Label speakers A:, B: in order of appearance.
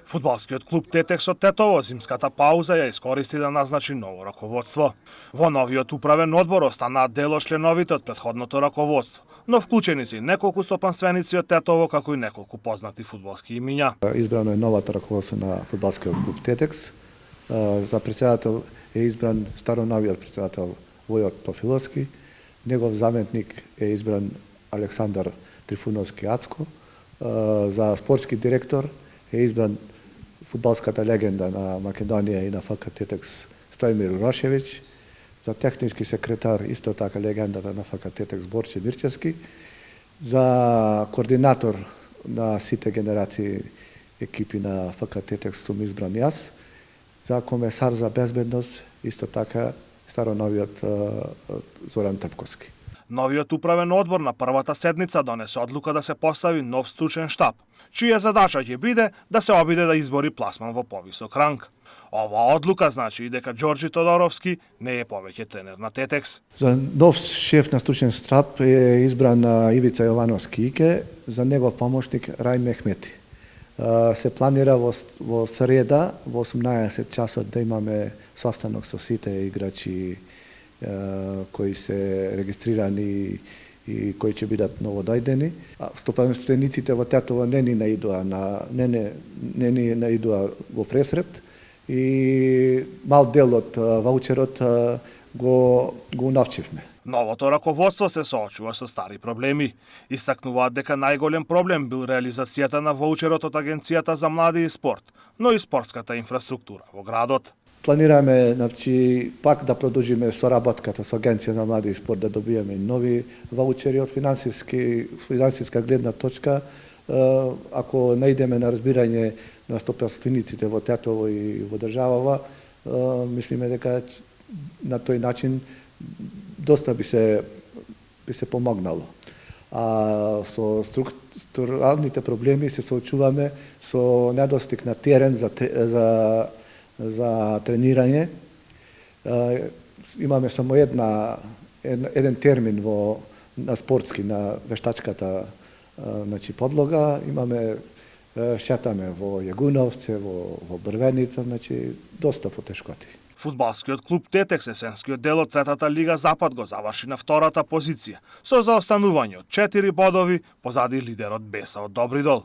A: Фудбалскиот клуб Тетекс од Тетово зимската пауза ја искористи да назначи ново раководство. Во новиот управен одбор останаат дел од членовите од претходното раководство, но вклучени се и неколку стопанственици од Тетово, како и неколку познати фудбалски имиња.
B: Избрано е новото раководство на фудбалскиот клуб Тетекс. За председател е избран староновиот председател Војот Тофиловски. Негов заметник е избран Александар Трифуновски Ацко. За спортски директор е избран фудбалската легенда на Македонија и на ФК Тетекс Стојмир Урошевиќ. За технички секретар исто така легендата на ФК Тетекс Борче Мирчевски. За координатор на сите генерации екипи на ФК Тетекс сум избран јас. За комесар за безбедност исто така староновиот Зоран Трпковски.
A: Новиот управен одбор на првата седница донесе одлука да се постави нов стручен штаб, чија задача ќе биде да се обиде да избори пласман во повисок ранг. Оваа одлука значи и дека Ѓорџи Тодоровски не е повеќе тренер на Тетекс.
B: За нов шеф на стручен штаб е избран Ивица Јовановски Ике, за негов помошник Рај Мехмети. Се планира во среда во 18 часот да имаме состанок со сите играчи кои се регистрирани и кои ќе бидат новодојдени. Стопанствениците во Тетово не ни наидува во пресрет и мал дел од ваучерот го унавчивме.
A: Новото раководство се соочува со стари проблеми. Истакнуваат дека најголем проблем бил реализацијата на ваучерот од Агенцијата за млади и спорт, но и спортската инфраструктура во градот.
B: Планираме, пак да продолжиме соработката со Агенција за млади и спорт, да добиеме нови ваучери од финансиска гледна точка. Ако наидеме на разбирање на стопанствениците во Тетово и во државава, мислиме дека на тој начин доста би се помогнало. А со структуралните проблеми се соочуваме со недостиг на терен за тренирање. Имаме само еден термин на спортски, на вештачката подлога. Шетаме во Јагуновце, во Брвеница, доста потешкоти.
A: Фудбалскиот клуб Тетекс, есенскиот дел од третата лига Запад, го заврши на втората позиција, со заостанување од 4 бодови позади лидерот Беса од Добридол.